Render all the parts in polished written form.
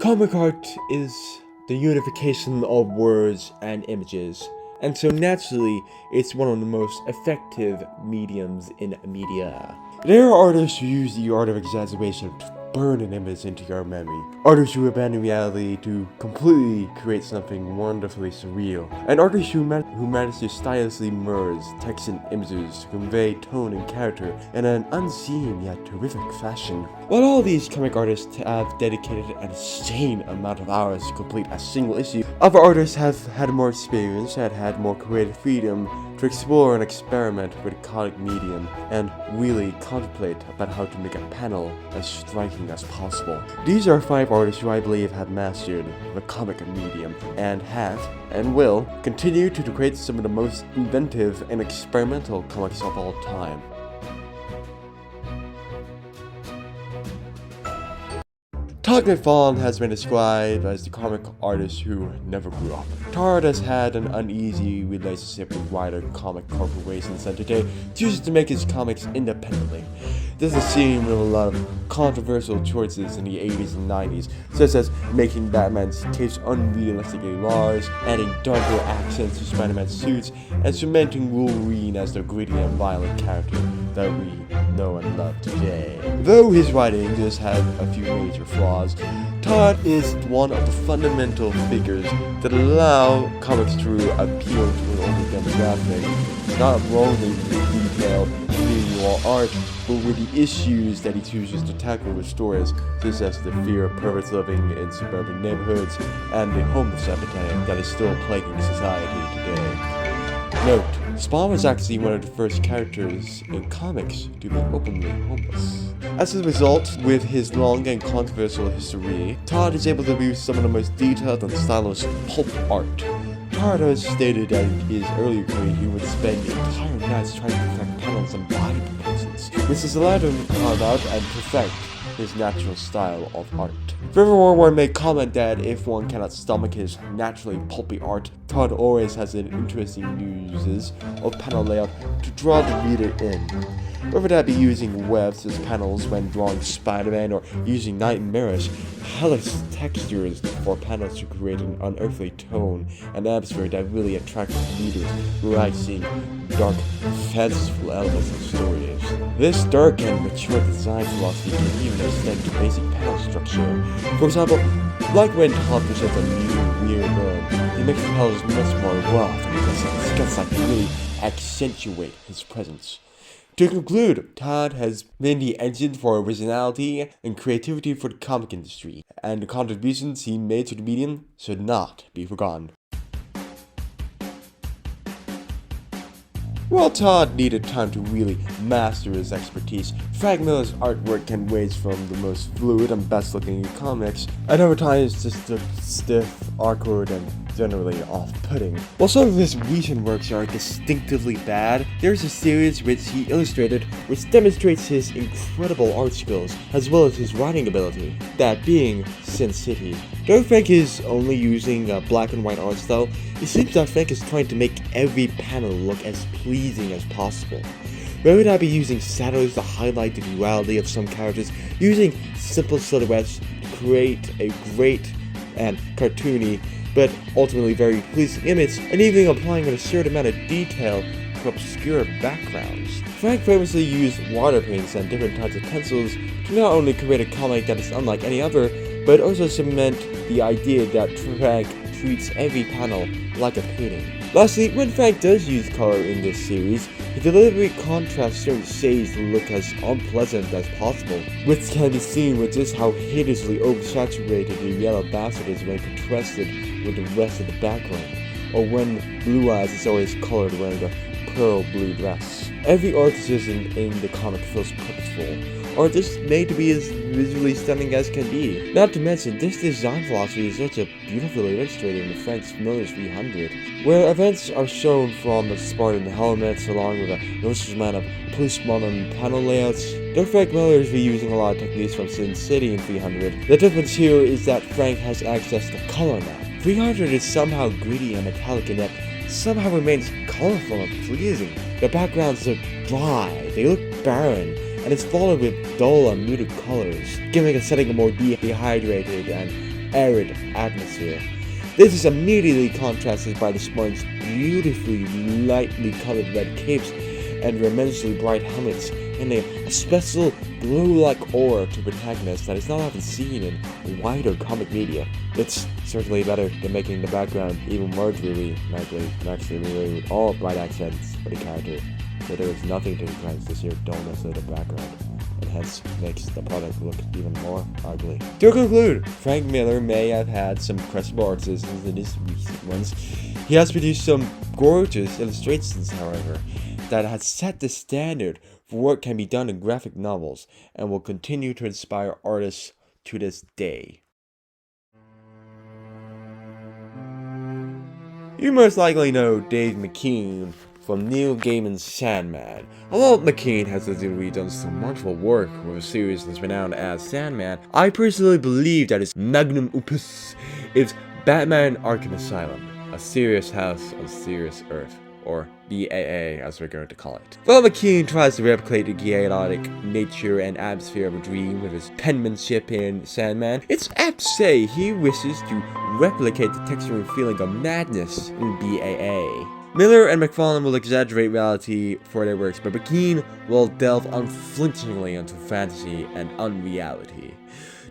Comic art is the unification of words and images, and so naturally, it's one of the most effective mediums in media. There are artists who use the art of exaggeration to burn an image into your memory. Artists who abandon reality to completely create something wonderfully surreal. And artists who manage to stylishly merge text and images to convey tone and character in an unseen yet terrific fashion. While all these comic artists have dedicated an insane amount of hours to complete a single issue, other artists have had more experience and had more creative freedom to explore and experiment with the comic medium and really contemplate about how to make a panel as striking as possible. These are 5 artists who I believe have mastered the comic medium and have and will continue to create some of the most inventive and experimental comics of all time. Todd McFarlane has been described as the comic artist who never grew up. Todd has had an uneasy relationship with wider comic corporations and today chooses to make his comics independently. This is seen with a lot of controversial choices in the 80s and 90s, such as making Batman's capes unrealistically large, adding darker accents to Spider-Man's suits, and cementing Wolverine as the gritty and violent character that we know and love today. Though his writing does have a few major flaws, Todd is one of the fundamental figures that allow comics to appeal to an older demographic, not only with detailed visual art, but with the issues that he chooses to tackle with stories, such as the fear of perverts living in suburban neighborhoods and the homeless epidemic that is still plaguing society today. Note, Spawn was actually one of the first characters in comics to be openly homeless. As a result, with his long and controversial history, Todd is able to produce some of the most detailed and stylish pulp art. Todd has stated that in his earlier career he would spend entire nights trying to perfect panels and body proportions, which has allowed him to carve out and perfect his natural style of art. Furthermore, one may comment that if one cannot stomach his naturally pulpy art, Todd always has an interesting uses of panel layout to draw the reader in. Whether that be using webs as panels when drawing Spider-Man or using nightmarish, hellish textures for panels to create an unearthly tone and atmosphere that really attracts readers who like seeing dark, fanciful elements of stories. This dark and mature design philosophy can even extend to basic panel structure. For example, like when Todd presents a new weird villain, he makes the panels much more rough and sketches like really accentuate his presence. To conclude, Todd has been the engine for originality and creativity for the comic industry, and the contributions he made to the medium should not be forgotten. While Todd needed time to really master his expertise, Frank Miller's artwork can range from the most fluid and best-looking comics, and over time it's just stiff, awkward, and generally off-putting. While some of his recent works are distinctively bad, there's a series which he illustrated which demonstrates his incredible art skills as well as his writing ability, that being Sin City. Though Frank is only using a black and white art style, it seems that Frank is trying to make every panel look as pleasing as possible. Whether that be using shadows to highlight the duality of some characters, using simple silhouettes to create a great and cartoony but ultimately very pleasing image, and even applying an absurd amount of detail to obscure backgrounds. Frank famously used water paints and different types of pencils to not only create a comic that is unlike any other, but also cement the idea that Frank treats every panel like a painting. Lastly, when Frank does use color in this series, he deliberately contrasts certain shades to look as unpleasant as possible, which can be seen with just how hideously oversaturated the yellow bastard is when contrasted with the rest of the background, or when Blue Eyes is always colored wearing a pearl blue dress. Every art decision in the comic feels purposeful, or just made to be as visually stunning as can be. Not to mention, this design philosophy is also beautifully illustrated in Frank Miller's 300, where events are shown from the Spartan helmets along with a noticeable amount of postmodern panel layouts. Though Frank Miller is reusing a lot of techniques from Sin City in 300, the difference here is that Frank has access to color now. 300 is somehow gritty and metallic and yet somehow remains colorful and pleasing. The backgrounds look dry, they look barren, and it's followed with dull and muted colors, giving a setting of more dehydrated and arid atmosphere. This is immediately contrasted by the Spartans' beautifully lightly colored red capes and their immensely bright helmets, and a special blue-like aura to protagonists that is not often seen in wider comic media. It's certainly better than making the background even more dreary, naturally with all bright accents for the character, so there is nothing to enhance the sheer dullness of the background, and hence makes the product look even more ugly. To conclude, Frank Miller may have had some questionable artisans in his recent ones. He has produced some gorgeous illustrations, however, that has set the standard for what can be done in graphic novels and will continue to inspire artists to this day. You most likely know Dave McKean from Neil Gaiman's Sandman. Although McKean has literally done some wonderful work with a series that's renowned as Sandman, I personally believe that his magnum opus is Batman Arkham Asylum, A Serious House on Serious Earth, or BAA as we're going to call it. While McKean tries to replicate the chaotic nature and atmosphere of a dream with his penmanship in Sandman, it's apt to say he wishes to replicate the texture and feeling of madness in BAA. Miller and McFarlane will exaggerate reality for their works, but McKean will delve unflinchingly into fantasy and unreality.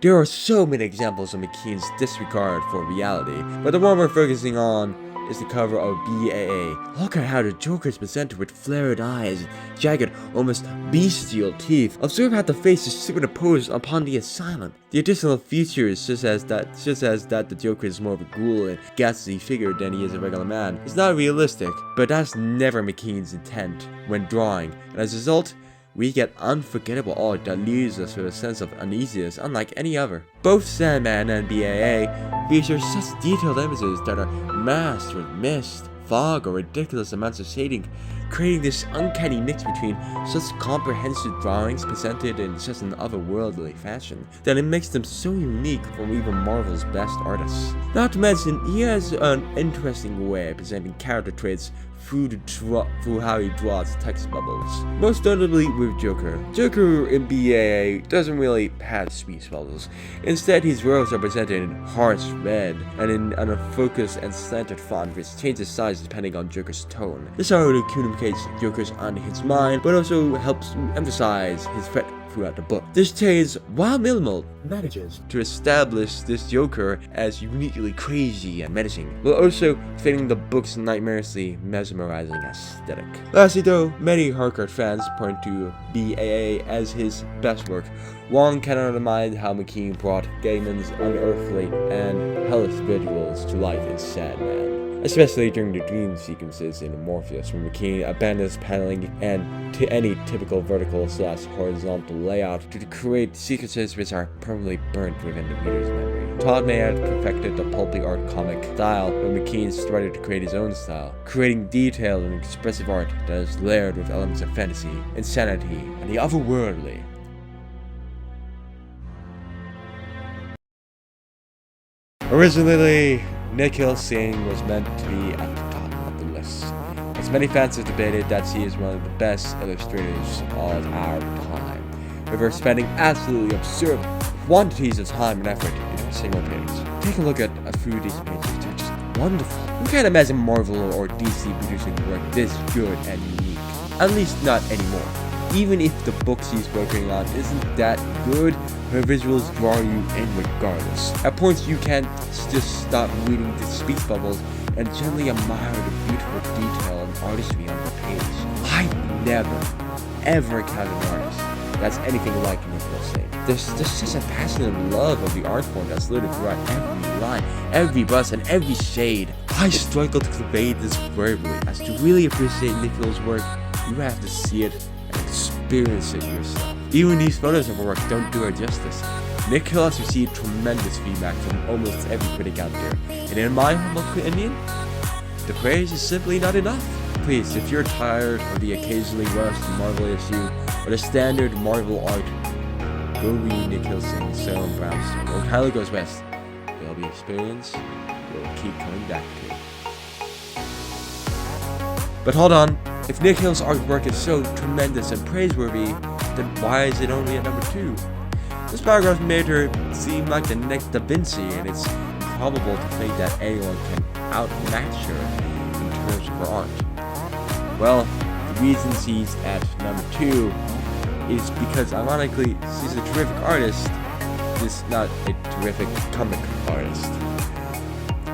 There are so many examples of McKean's disregard for reality, but the one we're focusing on is the cover of BAA. Look at how the Joker is presented with flared eyes, jagged, almost bestial teeth. Observe how the face is superimposed upon the asylum. The additional features, such as that the Joker is more of a ghoul and ghastly figure than he is a regular man, is not realistic, but that's never McKean's intent when drawing, and as a result, we get unforgettable art that leaves us with a sense of uneasiness unlike any other. Both Sandman and BAA feature such detailed images that are masked with mist, fog, or ridiculous amounts of shading, creating this uncanny mix between such comprehensive drawings presented in such an otherworldly fashion that it makes them so unique from even Marvel's best artists. Not to mention, he has an interesting way of presenting character traits through how he draws text bubbles. Most notably with Joker. Joker in BAA doesn't really have speech bubbles. Instead, his words are presented in harsh red and in an unfocused and slanted font which changes size depending on Joker's tone. This not only communicates Joker's on his mind, but also helps to emphasize his threat throughout the book. This change, while minimal, manages to establish this Joker as uniquely crazy and menacing, while also fitting the book's nightmarishly mesmerizing aesthetic. Lastly though, many hardcore fans point to BAA as his best work. One cannot deny how McKean brought Gaiman's unearthly and hellish visuals to life in Sandman, especially during the dream sequences in Morpheus, when McKean abandons paneling and to any typical vertical/horizontal layout to create sequences which are permanently burnt within the reader's memory. Todd may have perfected the pulpy art comic style, but McKean started to create his own style, creating detailed and expressive art that is layered with elements of fantasy, insanity, and the otherworldly. Originally, Nikhil Singh was meant to be at the top of the list, as many fans have debated that she is one of the best illustrators of our time, with her spending absolutely absurd quantities of time and effort into a single page. Take a look at a few of these pages, they're just wonderful. You can't imagine Marvel or DC producing work this good and unique, at least not anymore. Even if the book she's working on isn't that good, her visuals draw you in regardless. At points you can't just stop reading the speech bubbles and gently admire the beautiful detail and artistry on the page. I never, ever encountered an artist that's anything like Nikhil Singh. There's such a passionate love of the art form that's littered throughout every line, every brush, and every shade. I struggle to convey this verbally, as to really appreciate Nikhil's work, you have to see it and experience it yourself. Even these photos of her work don't do her justice. Nikhil has received tremendous feedback from almost every critic out there, and in my humble opinion, the praise is simply not enough. Please, if you're tired of the occasionally rushed Marvel issue or the standard Marvel art, go read Nikhil Singh's Salem Brown. Or Kylo Goes West. It'll be experience you'll keep coming back to. But hold on, if Nikhil's artwork is so tremendous and praiseworthy, then why is it only at number 2? This paragraph made her seem like the next Da Vinci, and it's improbable to think that anyone can outmatch her in terms of her art. Well, the reason she's at number 2 is because, ironically, she's a terrific artist, just not a terrific comic artist.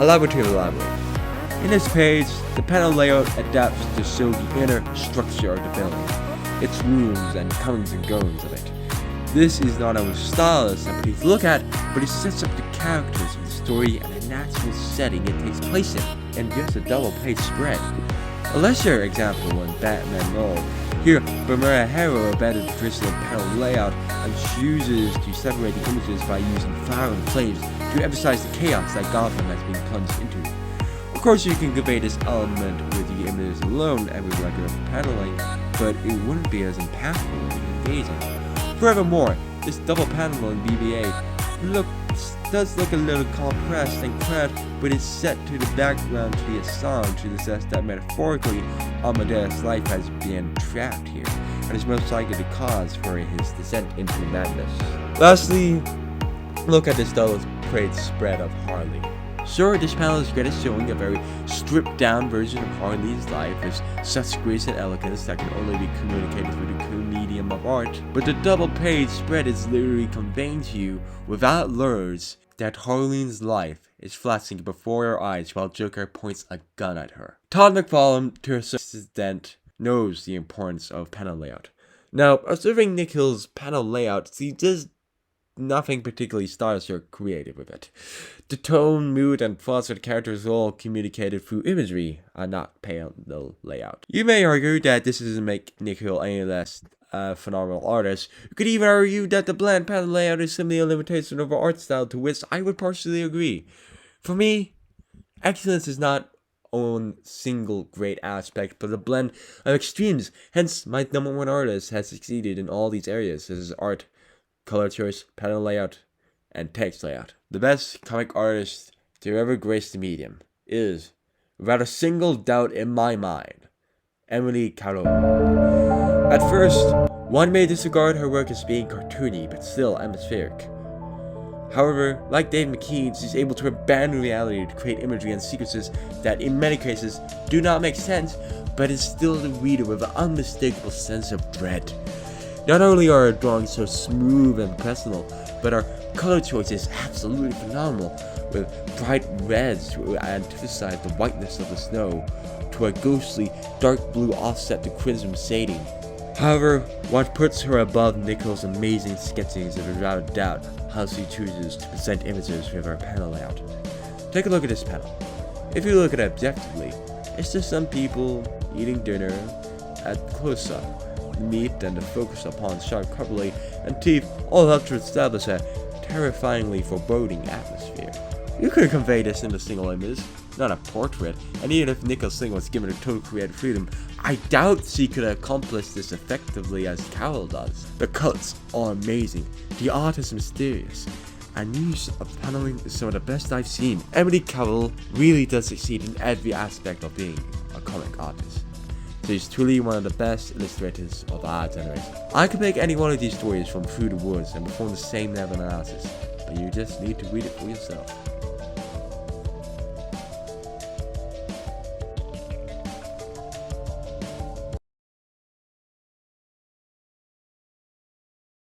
Allow me to elaborate. In this page, the panel layout adapts to show the inner structure of the building, its rooms and comings and goings of it. This is not only stylish and pretty to look at, but it sets up the characters of the story and the natural setting it takes place in just a double-page spread. A lesser example in Batman Null. Here, Beremejo abandoned the traditional panel layout and chooses to separate the images by using fire and flames to emphasize the chaos that Gotham has been plunged into. Of course, you can convey this element with the images alone and with regular paneling, but it wouldn't be as impactful and engaging. Furthermore, this double panel in BBA does look a little compressed and cramped, but it's set to the background to be a song to suggest that metaphorically Amadeus' life has been trapped here, and is most likely the cause for his descent into madness. Lastly, look at this double-page spread of Harley. Sure, this panel is great at showing a very stripped-down version of Harley's life with such grace and elegance that can only be communicated through the medium of art, but the double-page spread is literally conveying to you, without words, that Harley's life is flashing before your eyes while Joker points a gun at her. Todd McFarlane, to a certain extent, knows the importance of panel layout. Now, observing Nick Hill's panel layout, he does nothing particularly stylish or creative with it. The tone, mood, and thoughts of the characters are all communicated through imagery, and not panel layout. You may argue that this doesn't make Nick Hill any less a phenomenal artist. You could even argue that the bland panel layout is simply a limitation of our art style, to which I would partially agree. For me, excellence is not one single great aspect, but a blend of extremes. Hence, my number 1 artist has succeeded in all these areas, such as art, color choice, panel layout, and text layout. The best comic artist to ever grace the medium is, without a single doubt in my mind, Emily Carrol. At first, one may disregard her work as being cartoony, but still atmospheric. However, like Dave McKean, she's able to abandon reality to create imagery and sequences that in many cases do not make sense, but instill the reader with an unmistakable sense of dread. Not only are her drawings so smooth and personal, but her color choice is absolutely phenomenal, with bright reds to emphasize the whiteness of the snow, to a ghostly dark blue offset to crimson shading. However, what puts her above Nichol's amazing sketchings is without a doubt how she chooses to present images with her panel layout. Take a look at this panel. If you look at it objectively, it's just some people eating dinner at close-up. The meat and the focus upon sharp cutlery and teeth all help to establish a terrifyingly foreboding atmosphere. You could convey this in a single image, not a portrait, and even if Nicole Singh was given a total creative freedom, I doubt she could accomplish this effectively as Carol does. The cuts are amazing, the art is mysterious, and use of paneling is some of the best I've seen. Emily Carrol really does succeed in every aspect of being a comic artist. She's truly one of the best illustrators of our generation. I could make any one of these stories from Through the Woods and perform the same level analysis, but you just need to read it for yourself.